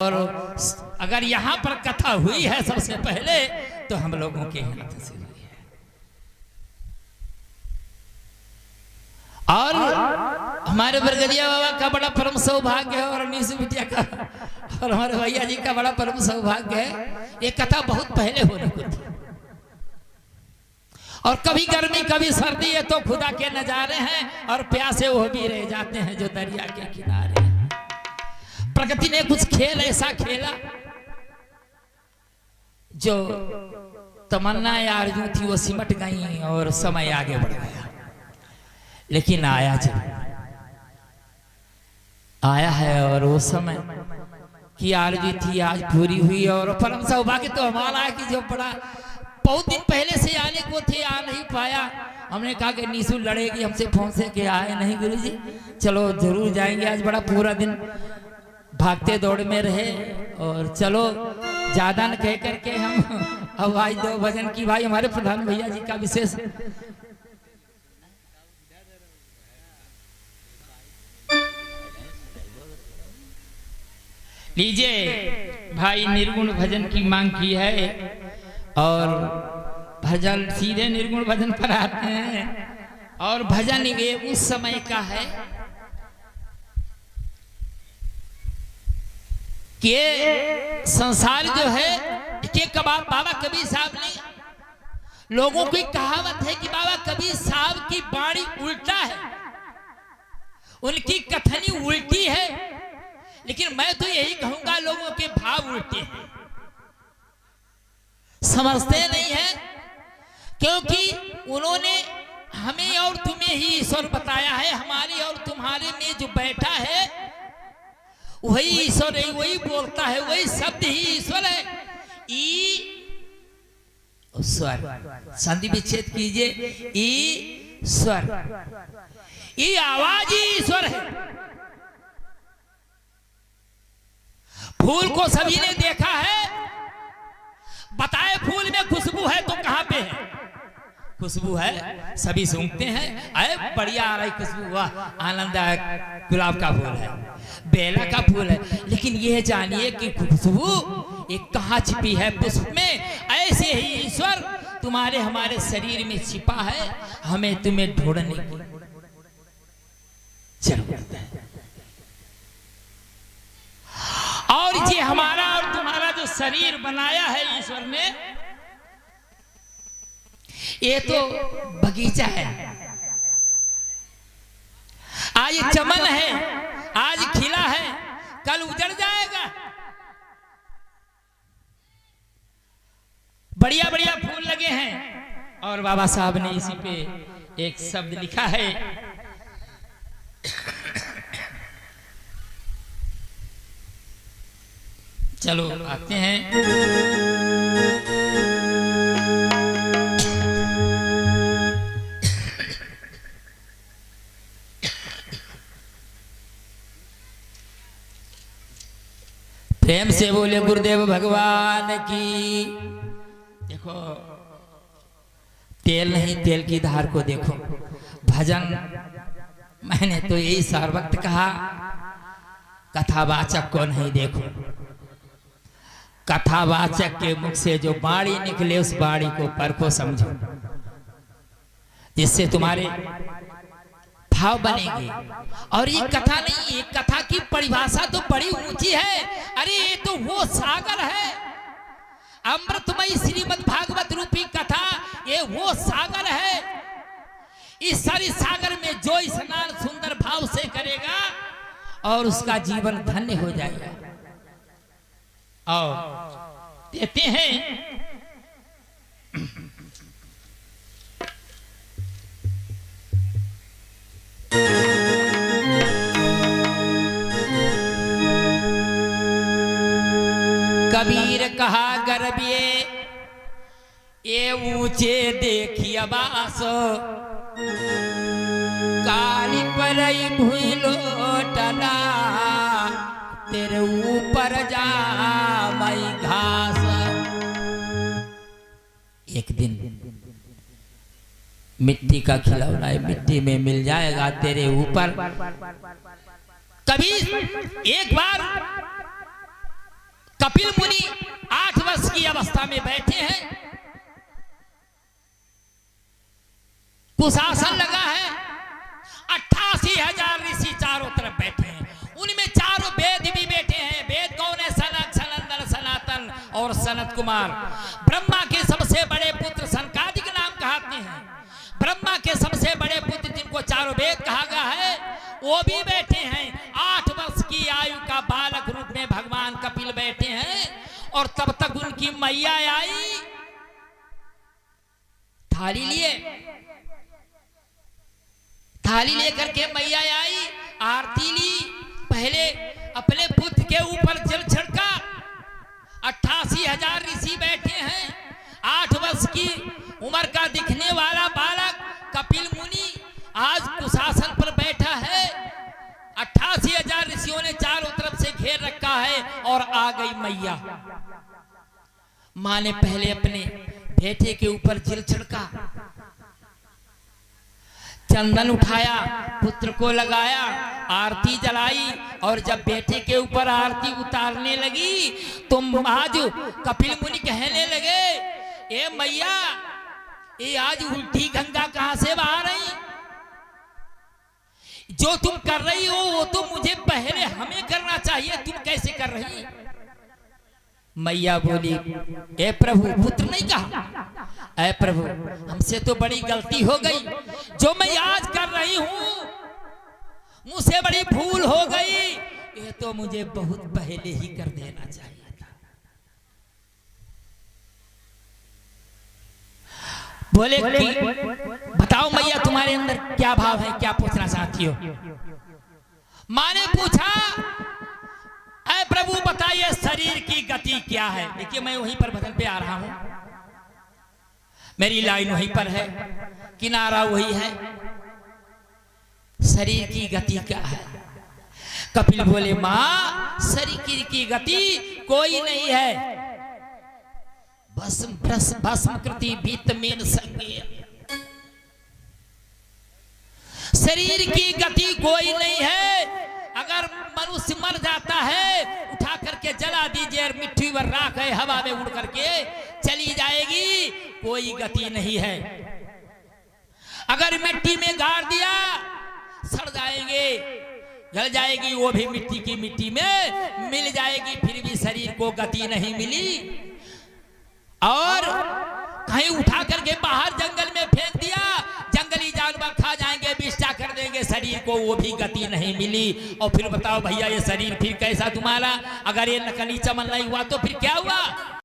और अगर यहाँ पर कथा हुई है सबसे पहले तो हम लोगों के हाथ से हुई है। और हमारे बरगदिया बाबा का बड़ा परम सौभाग्य है और नीसू बिटिया का और हमारे भैया जी का बड़ा परम सौभाग्य है। ये कथा बहुत पहले होने को थी और कभी गर्मी कभी सर्दी है तो खुदा के नजारे हैं और प्यासे वो भी रह जाते हैं जो दरिया के किनारे। प्रकृति ने कुछ खेल ऐसा खेला जो तमन्ना या आरज़ू थी वो सिमट गई और समय आगे बढ़ गया। लेकिन आया जब आया है और वो समय की आरज़ू थी आज पूरी हुई। और परम सौभाग्य तो हमारा है कि जो बड़ा बहुत दिन पहले से आने को थे आ नहीं पाया। हमने कहा कि नीसू लड़ेगी हमसे फोन से कि आए नहीं गुरुजी, चलो जरूर जाएंगे। आज बड़ा पूरा दिन भागते दौड़ में रहे और चलो ज्यादा न कह करके हम अब आज 2 भजन की भाई हमारे प्रधान भैया जी का विशेष लीजिए। भाई निर्गुण भजन की मांग की है और भजन सीधे निर्गुण भजन पर आते हैं। और भजन ये उस समय का है कि संसार जो है कि बाबा कबीर साहब ने लोगों की कहावत है कि बाबा कबीर साहब की बाणी उल्टा है, उनकी कथनी उल्टी है। लेकिन मैं तो यही कहूंगा लोगों के भाव उल्टे हैं, समझते नहीं है। क्योंकि उन्होंने हमें और तुम्हें ही ईश्वर बताया है। हमारे और तुम्हारे में जो बैठा है वही ईश्वर है, वही बोलता है, वही शब्द ही ईश्वर है। ईश्वर संधि विच्छेद कीजिए, ईश्वर ये आवाज ही ईश्वर है। फूल को सभी ने देखा है, बताए फूल में खुशबू है तो कहां पे है? खुशबू है, सभी सूंघते हैं, अरे बढ़िया आ रही खुशबू, वाह आनंददायक गुलाब का फूल है, बेला का फूल है। लेकिन यह जानिए कि खुशबू एक कहाँ छिपी है पुष्प में। ऐसे ही ईश्वर तुम्हारे हमारे शरीर में छिपा है, हमें तुम्हें ढूंढने की जरूरत है। और ये हमारा और तुम्हारा जो शरीर बनाया है ईश्वर ने, ये तो बगीचा है। आज चमन है, आज खिला है, कल उजड़ जाएगा। बढ़िया बढ़िया फूल लगे हैं और बाबा साहब ने इसी पे एक शब्द लिखा है, चलो आते हैं। प्रेम से बोले गुरुदेव भगवान की। देखो तेल नहीं, तेल की धार को देखो। भजन मैंने तो यही सार वक्त कहा, कथावाचक को नहीं देखो। कथावाचक के मुख से जो बाणी निकले उस बाणी को परखो समझो, जिससे तुम्हारे भाव बनेंगे। और ये कथा नहीं, ये कथा की परिभाषा तो बड़ी ऊंची है। अरे ये तो वो सागर है, अमृतमयी श्रीमद् भागवत रूपी कथा, ये वो सागर है। इस सारी सागर में जो स्नान सुंदर भाव से करेगा और उसका जीवन धन्य हो जाएगा। और देते हैं कबीर कहा गर्भिए ये ऊंचे देखिए बास, काली पर भूलो टला तेरे ऊपर जा मई घास। एक दिन मिट्टी का खिलौना है, मिट्टी में मिल जाएगा तेरे ऊपर। कभी एक बार कपिल मुनि 8 वर्ष की अवस्था में बैठे हैं, कुशासन लगा है, 88,000 ऋषि चारों तरफ बैठे हैं, उनमें चारों वेद भी बैठे हैं। वेद कौन है? सनक, सनंदन, सनातन और सनत कुमार। ब्रह्मा के सबसे बड़े पुत्र सनकादिक नाम कहते हैं। ब्रह्मा के सबसे बड़े पुत्र जिनको चारों वेद कहा गया है वो भी बैठे हैं। 8 वर्ष की आयु का बालक रूप में भगवान कपिल बैठे हैं। और तब तक उनकी मैया आई, थाली लिए, थाली लेकर के मैया आई, आरती ली, पहले अपने पुत्र के ऊपर जल छिड़का। 88,000 ऋषि बैठे हैं। 8 वर्ष की उम्र का दिखने वाला बालक कपिल मुनि आज कुशासन पर बैठा है। 88,000 ऋषियों ने चारों तरफ से घेर रखा है। और आ गई मैया। मां ने पहले अपने बेटे के ऊपर जल छिड़का, चंदन उठाया, पुत्र को लगाया, आरती जलाई। और जब बेटे के ऊपर आरती उतारने लगी तो आज कपिल मुनि कहने लगे, ए मैया, ये आज उल्टी गंगा कहां से बहा रही? जो तुम कर रही हो वो तो मुझे पहले हमें करना चाहिए, तुम कैसे कर रही? मैया बोली, ए प्रभु, पुत्र नहीं कहा, ए प्रभु, हमसे तो बड़ी गलती हो गई। जो मैं आज कर रही हूं मुझसे बड़ी भूल हो गई, ये तो मुझे बहुत पहले ही कर देना चाहिए था। बोले बताओ मैया, तुम्हारे अंदर क्या भाव है, क्या पूछना चाहती हो? मां ने पूछा, ऐ प्रभु बताइए शरीर की गति क्या है? देखिए मैं वहीं पर भजन पे आ रहा हूं, मेरी लाइन वहीं पर है, किनारा वही है। शरीर की गति क्या है? कपिल बोले, मां, शरीर की गति कोई नहीं है। भस्म कृति भीत मीन संगे। शरीर की गति कोई नहीं है। अगर मनुष्य मर जाता है, उठा करके जला दीजिए, मिट्टी पर राख है, हवा में उड़ करके चली जाएगी, कोई गति नहीं है। अगर मिट्टी में गाड़ दिया, सड़ जाएंगे, गल जाएगी, वो भी मिट्टी की मिट्टी में मिल जाएगी, फिर भी शरीर को गति नहीं मिली। और कहीं उठा करके बाहर जंगल में फेंक दिया, जंगली जानवर खा जाएंगे, विष्ठा कर देंगे शरीर को, वो भी गति नहीं मिली। और फिर बताओ भैया, ये शरीर फिर कैसा तुम्हारा? अगर ये नकली चमन नहीं हुआ तो फिर क्या हुआ?